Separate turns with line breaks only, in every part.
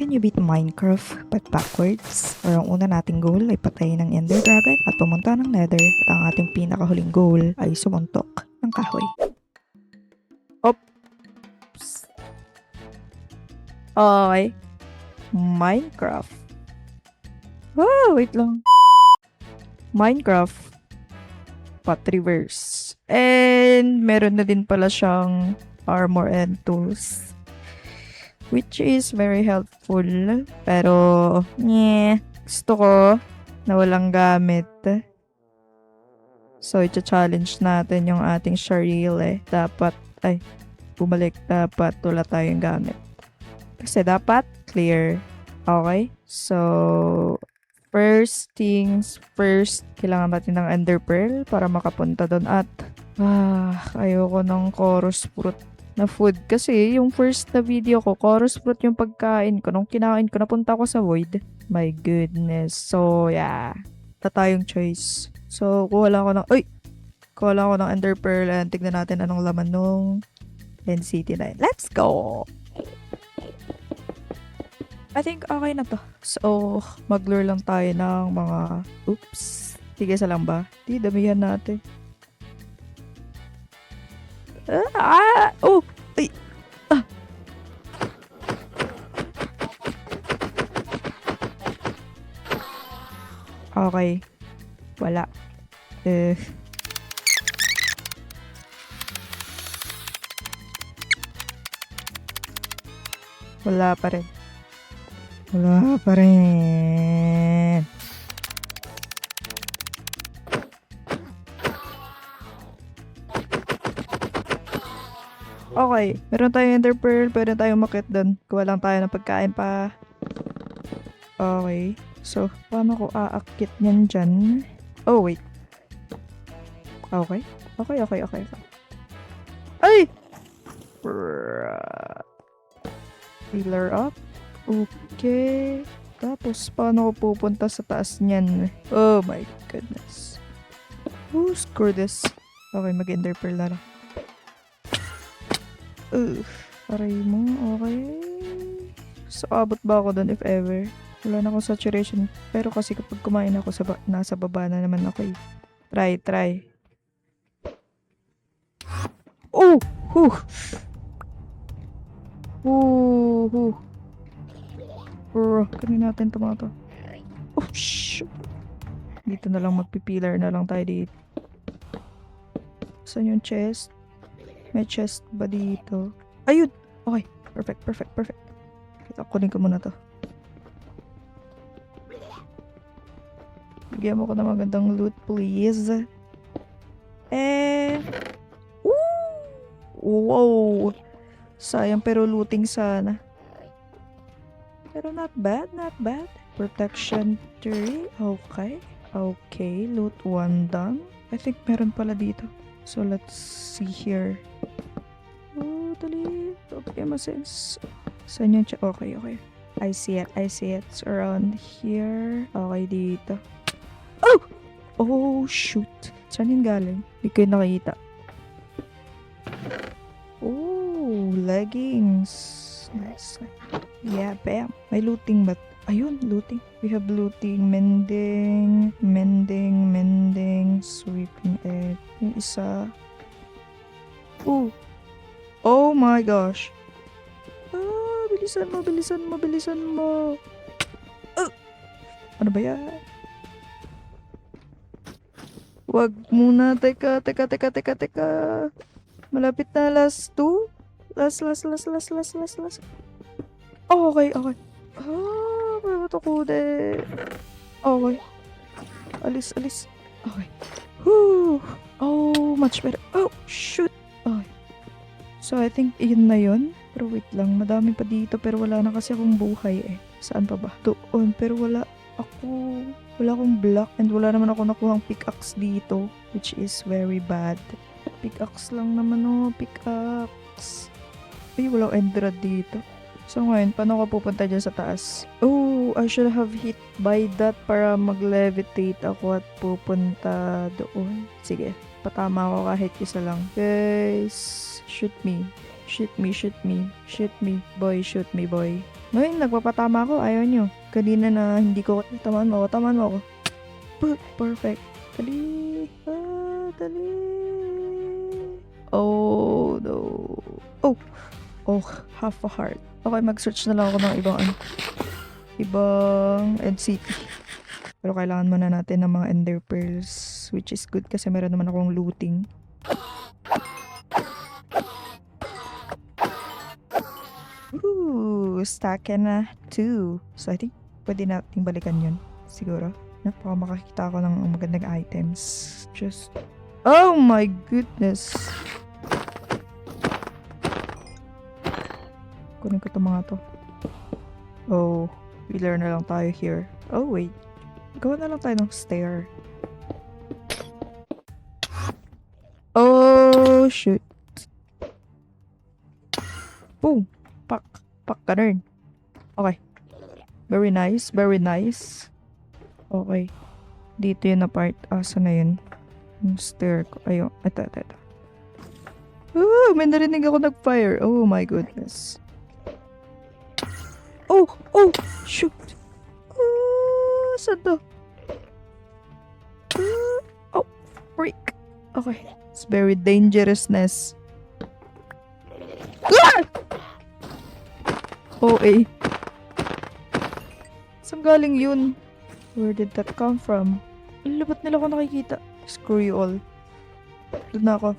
Can you beat Minecraft but backwards? Or ang una nating goal ay patayin ng Ender Dragon at pumunta ng Nether at ang ating pinakahuling goal ay sumuntok ng kahoy. Oops! Okay. Minecraft. Oh, wait lang. Minecraft but reverse. And meron na din pala siyang armor and tools, which is very helpful. Pero, gusto ko na walang gamit. So, i-challenge natin yung ating sarili. Dapat wala tayong gamit. Kasi dapat clear. Okay? So, first things first, kailangan natin ng Ender Pearl para makapunta doon at ayoko ng chorus fruit na food. Kasi yung first na video ko, chorus fruit yung pagkain ko. Nung kinain ko, napunta ko sa void. My goodness. So, yeah. Tayong choice. So, kuha lang ako ng Ender Pearl and tignan natin anong laman nung NCT9. Let's go! I think okay na to. So, mag-lure lang tayo ng mga... Oops. Sige, isa lang ba? Di, damihan natin. Oh! Ay! Ah! Okay. Wala. Wala pa rin. Wala pa rin. Okay. Meron tayong Ender Pearl. Pwede tayong makit doon. Kuha lang tayo ng pagkain pa. Okay. So, paano ko aakit niyan dyan? Oh, wait. Okay. Okay. Ay! Pillar up. Okay. Tapos, paano ko pupunta sa taas niyan? Oh my goodness. Oh, screw this. Okay, mag-Ender Pearl na lang. Aray mo. Okay. So, abot ba ako doon if ever? Wala na akong saturation. Pero kasi kapag kumain ako, nasa baba na naman ako eh. Try. Oh! Kanin natin tomato. Oh, shoot. Dito na lang magpipilar na lang tayo dito. Saan yung chest? May chest ba dito? Ayun! Okay. Perfect. Kunin ko muna to. Bigyan mo ko ng magandang loot, please. Wow! Sayang pero looting sana. Pero not bad. Protection 3. Okay. Loot 1 done. I think meron pala dito. So let's see here. Oh, dali. Okay, masense. Saan yung okay. I see it. It's around here. Okay, dito. Oh, shoot. Saan yung galing? Hindi ko yung nakita. Oh, leggings. Nice. Yeah, bam. May looting ba? Ayun, looting. We have looting, mending, sweeping egg. Yung isa. Oh my gosh. Bilisan mo. Ano ba yan? Wag muna. Teka. Malapit na last 2. Last. Oh, okay. May matukude. Okay. Alis. Okay. Oh, much better. Oh, shoot. Okay. So, I think yun na yun. Pero wait lang. Madami pa dito pero wala na kasi akong buhay eh. Saan pa ba? Doon. Pero wala akong block and wala naman ako nakuhang pickaxe dito. Which is very bad. Pickaxe lang naman pickaxe. Ay, walang enderad dito. So ngayon, paano ko pupunta dyan sa taas? Oh, I should have hit by that para mag-levitate ako at pupunta doon. Sige, patama ako kahit isa lang. Guys, shoot me. Boy, shoot me, boy. Ngayon, nagpapatama ako. Ayaw nyo. Kanina na hindi ko... Tamaan mo ako. Tamaan mo ako. Perfect. Dali. Dali. Oh, no. Oh, half a heart. Okay, mag-search na lang ako ng ibang NCT. Pero kailangan muna natin ng mga ender pearls, which is good kasi meron naman akong looting. Ooh, stack na 2. So I think pwede nating balikan yun. Siguro. Baka makakita ako ng magandang items. Just... Oh my goodness! Kunin ko itong mga to. Oh, pillar na lang tayo here. Oh wait. Gawa na lang tayo ng stair. Oh, shoot. Boom! Pak! Pak ka rin. Okay. Very nice. Very nice. Okay. Dito yun na part. Asa na yun? Yung stair ko. Ayun. Ito. May narinig ako nag-fire. Oh my goodness. Oh! Shoot! Saan to? Oh! Freak! Okay. It's very dangerousness. Ah! OA. Saan galing yun? Where did that come from? Ba't nila ako nakikita? Screw you all. Doon na ako.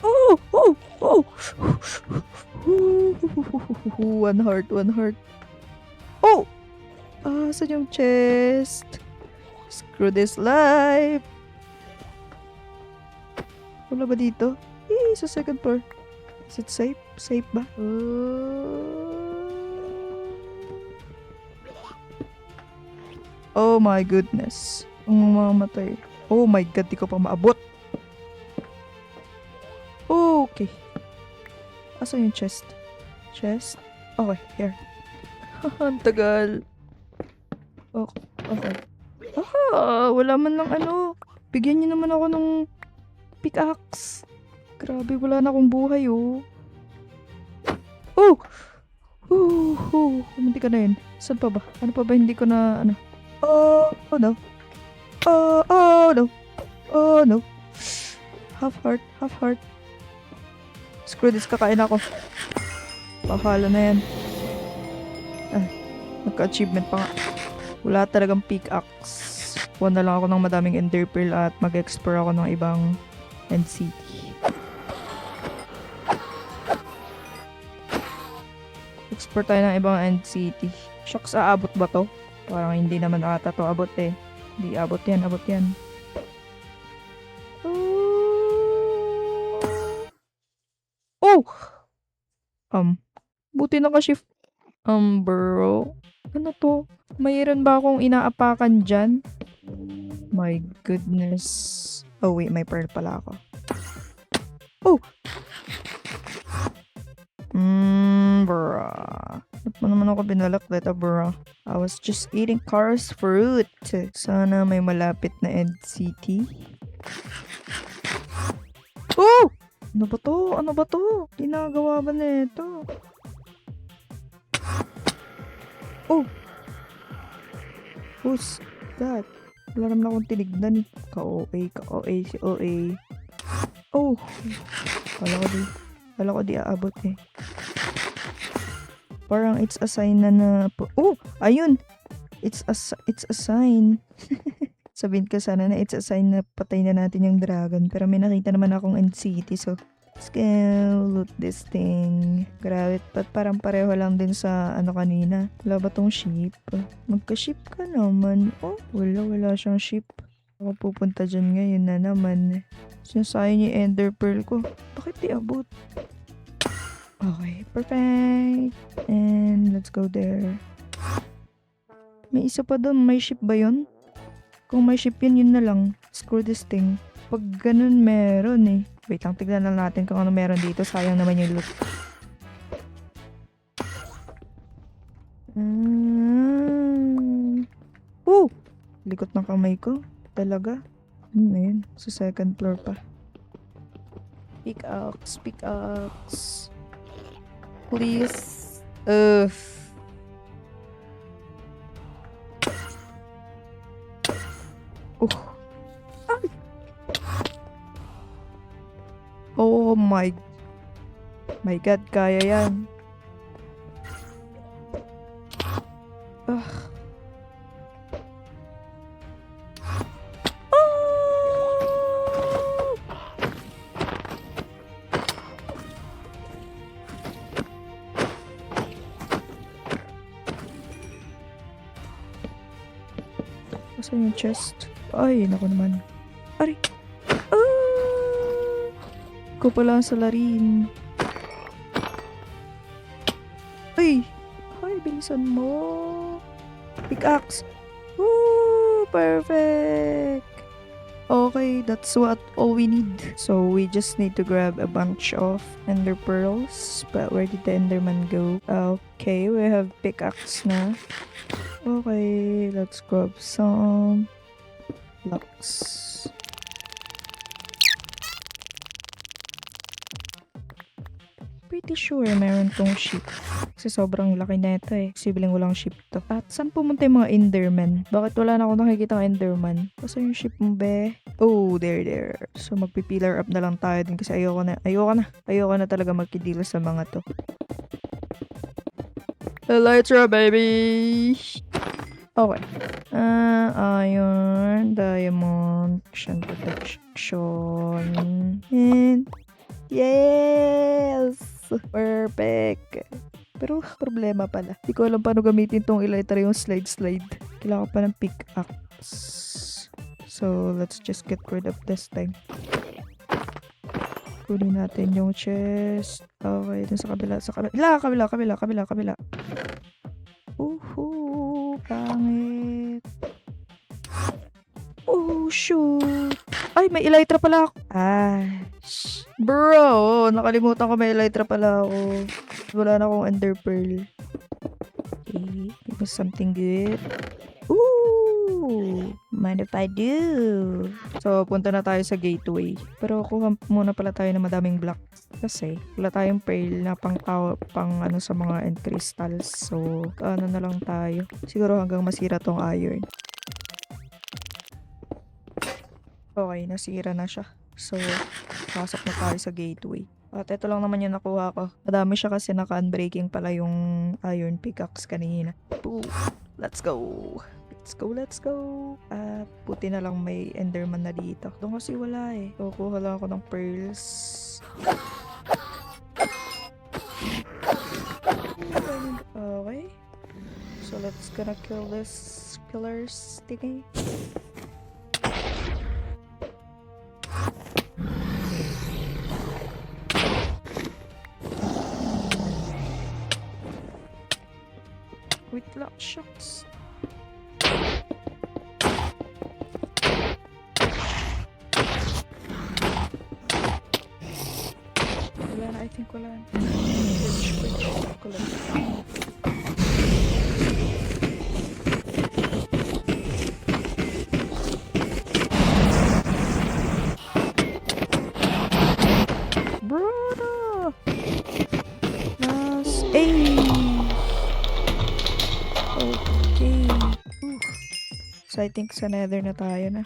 Oh! One heart. Oh! Saan yung chest? Screw this life. Wala ba dito? Sa second floor. Is it safe? Safe ba? Oh my goodness. Ang mamatay. Oh my god, di ko pa maabot. Okay. Asan yung chest? Chest? Okay, here. Ang tagal. Okay. Wala man lang ano. Bigyan niyo naman ako ng pickaxe. Grabe, wala na akong buhay, oh. Hindi ka na yun. Saan pa ba? Ano pa ba hindi ko na, ano? Oh no. Oh no. Half heart. Screw this, kakain ako. Pahala na yan. Nagka-achievement pa nga. Wala talagang pickaxe. Kuha na lang ako ng madaming ender pearl at mag-explore ako ng ibang NCT. Explore tayo ng ibang NCT. Shucks, aabot ba to? Parang hindi naman ata to abot eh. Hindi abot yan. Oh! Buti naka-shift. Bro. Ano to? Mayroon ba akong inaapakan dyan? My goodness. Oh wait, may pearl pala ako. Oh! Bruh. Ba't mo naman ako binalaklit, bruh? I was just eating Cars fruit. Sana may malapit na NCT. Oh! Ano ba to? Ginagawa ba na ito? Oh! Who's that? Wala naman akong tinignan. Ka-OA si OA. Oh! Kala ko di aabot eh. Parang it's a sign na oh! Ayun! It's a sign. Sabihin ko sana na it's a sign na patay na natin yung dragon. Pero may nakita naman akong NCT. So, let's go loot this thing. Grabe. Parang pareho lang din sa ano kanina. Wala ba tong ship? Magka-ship ka naman. Oh, wala siyang ship. Ako pupunta dyan ngayon na naman. Sinasayang yung ender pearl ko. Bakit di abot? Okay, perfect. And let's go there. May isa pa doon. May ship ba yun? Kung may ship yun na lang. Screw this thing. Pag ganun meron eh. Wait lang, tignan lang natin kung ano meron dito. Sayang naman yung loot. Likot ng kamay ko. Talaga. Ayun. Sa second floor pa. Pickaxe. Please. Ugh. Ay. Oh my God, kaya yan. Ugh. Saan yung chest? Ay, naku naman. Ari! Ko pala ang salarin. Ay! Ay, bilisan mo. Pickaxe. Woo! Perfect! Okay, that's all we need. So, we just need to grab a bunch of ender pearls. But where did the enderman go? Okay, we have pickaxe na. Okay, let's grab some blocks. Pretty sure meron tong sheep. Kasi sobrang laki na ito eh. Sibiling walang sheep to. At saan pumunta yung mga enderman? Bakit wala na ako nakikita ng enderman? Kasi yung sheep mo be? Oh, there. So magpipilar up na lang tayo din kasi ayoko na talaga magkidila sa mga to. Elytra baby! Okay. Iron, diamond, protection, and yes! Perfect! Pero problema pala. Hindi ko alam paano gamitin tong elytra yung slide. Kailangan pa ng pickaxe. So, let's just get rid of this thing. Kunin natin yung chest. Okay, dun sa kabila. Pangit. Oh, shoot. Ay, may elytra pala ako. Bro, nakalimutan ko may elytra pala ako. Wala na akong ender pearl. Okay, give me something good. Ooh, mind if I do? So, punta na tayo sa gateway. Pero kuha muna pala tayo ng madaming blocks. Kasi, wala tayong pearl na pang ano sa mga end crystals. So, ano na lang tayo. Siguro hanggang masira tong iron. Okay, nasira na siya. So, pasok na tayo sa gateway. At ito lang naman yung nakuha ko. Madami siya kasi naka-unbreaking pala yung iron pickaxe kanina. Boom! Let's go! At puti na lang may enderman na dito. Doon kasi wala eh. So, kuha lang ako ng pearls. Okay. So, let's gonna kill this pillars thingy. With lock shots. Wala na, I think wala na. Brother! Nice. Hey! Okay. So, I think sa nether na tayo na.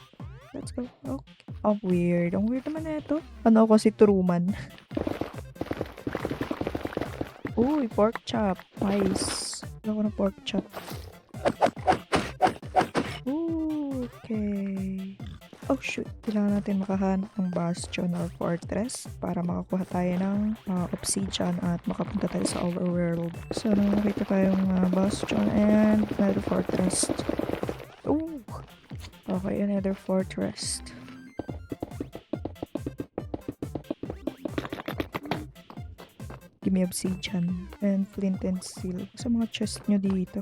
Let's go. Okay. Ang weird. Ang weird naman na ito. Ano ako si Truman? Uy, pork chop. Nice. Wala ko ng pork chop. Okay. Oh shoot. Kailangan natin makahanap ng bastion or fortress para makakuha tayo ng obsidian at makapunta tayo sa overworld. So, nakita tayong bastion and another fortress. Ooh. Okay, another fortress. Give me obsidian and flint and steel. Sa mga chest nyo dito.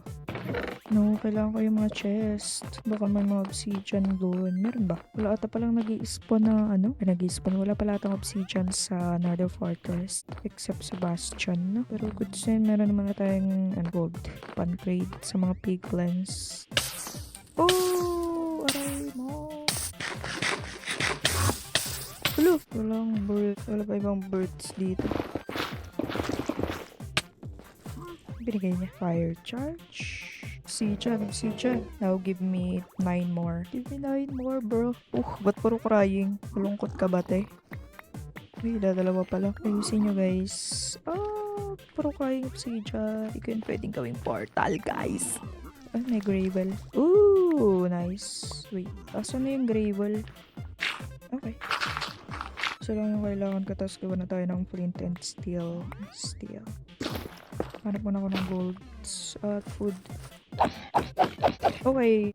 No, kailangan ko yung mga chest. Baka may mga obsidian doon. Meron ba? Wala ata palang nag-i-spawn na ano? Nag-i-spawn. Wala pala atang obsidian sa Nether Fortress. Except sa Bastion, no? Pero good sin, meron naman na tayong gold. Pan-trade sa mga piglins. Oh! Aray mo! Hello! Walang bird. Wala pa ibang birds dito. binigay niya? Fire charge. Obsidian. Now give me 9 more. Give me 9 more, bro. Ba't puro crying? Malungkot ka ba, te? Uy, dalawa pala. Ayusin nyo, guys. Puro crying obsidian. Hindi ko yun pwedeng gawing portal, guys. May gravel. Ooh, nice. Wait, asan na yung gravel? Okay. So lang yung kailangan ko. Tapos gawa na tayo ng flint and steel. Hanap muna ako ng gold at food. Okay.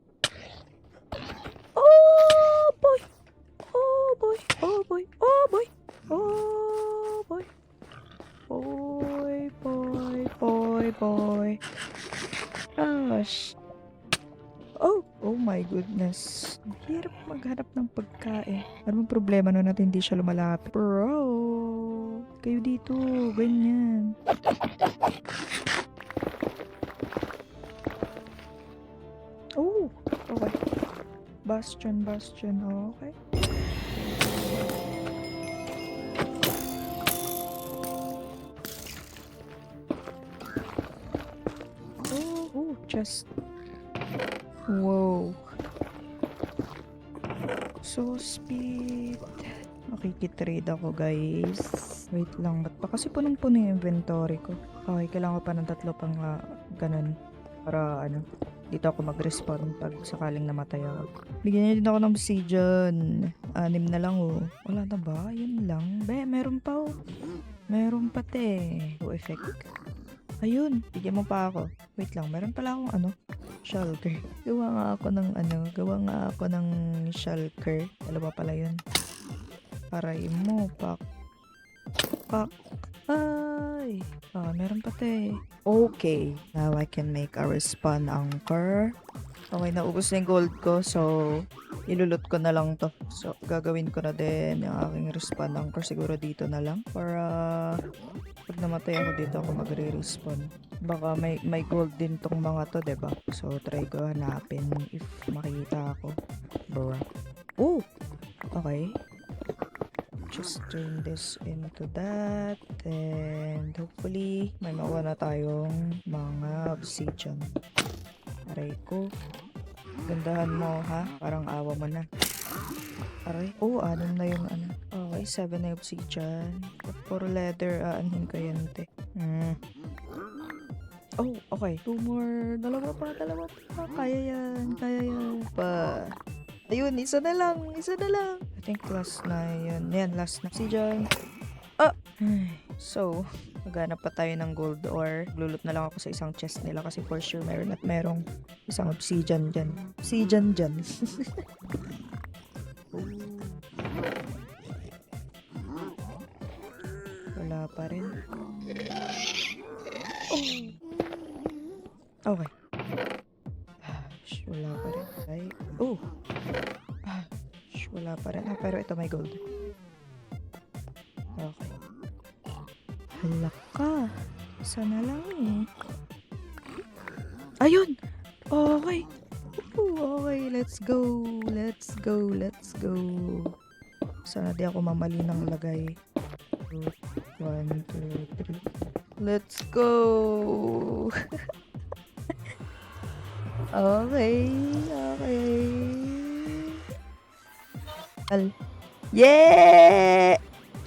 Oh boy! Gosh. Oh my goodness. Ang hirap maghanap ng pagkain. Ano bang problema nun at hindi siya lumalapit? Bro! Kayo dito. Ganyan. Oh! Okay. Bastion. Okay. Chest. Wow. So speed. Makikitrade ako, guys. Wait lang. Ba't pa kasi punong-puno yung inventory ko? Okay, kailangan ko pa ng 3 pang ganun. Para dito ako mag-respawn pag sakaling namatay ako. Bigyan niyo din ako ng obsidian. 6 na lang, oh. Wala na ba? Yun lang. Meron pa, oh. Meron pa, te. Effect. Ayun, bigyan mo pa ako. Wait lang, meron pala akong shulker. Gawa nga ako ng shulker. Dalawa pala yun. Paray mo, pak. Ay! Meron pa te. Okay, now I can make a respawn anchor. Okay, naubos na yung gold ko, so ilulot ko na lang to. So, gagawin ko na din yung aking respawn anchor. Siguro dito na lang. Para pag namatay ako dito ako magre-respawn. Baka may gold din tong mga to, diba? So, try ko hanapin if makita ako. Bro. Oh! Okay. Just turn this into that. And hopefully, may makuha na tayong mga obsidian. Aray ko. Gandahan mo, ha? Parang awa mo na. Aray. Oh, 6 na yung Okay, 7 na yung obsidian. For leather, aanhin ko yan, te. Oh, okay. 2 more. Dalawa pa. Kaya yan. Ayun, isa na lang. I think last na yan. Yan, last na. Obsidian. So, maghanap pa tayo ng gold or lulot na lang ako sa isang chest nila kasi for sure merong isang obsidian dyan. Wala pa rin. Okay. Wala pa rin. Wala pa rin. Pero ito may gold. Okay. Hala ka. Sana lang eh. Ayun! Okay. Okay, let's go. Sana di ako mamali ng lagay. 1, 2, 3. Let's go! Okay. Yeah!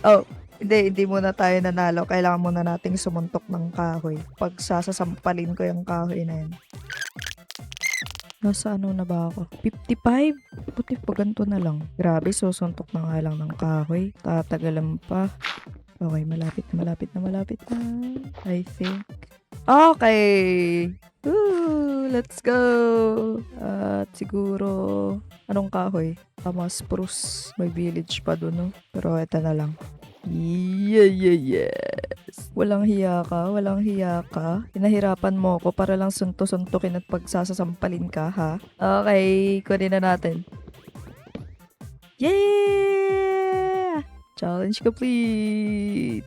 Oh, hindi muna tayo nanalo. Kailangan muna nating sumuntok ng kahoy. Pag sasasampalin ko yung kahoy na yun. Nasa na ba ako? 55? Buti pa ganito na lang. Grabe, susuntok na nga lang ng kahoy. Tatagalan pa. Okay, malapit na. I think. Okay! Woo! Let's go! At siguro, anong kahoy? Tamas spruce. May village pa dun, no? Pero eto na lang. Yes! Walang hiya ka. Hinahirapan mo ko para lang sunto-suntukin at pagsasasampalin ka, ha? Okay, kunin na natin. Yeah! Challenge complete!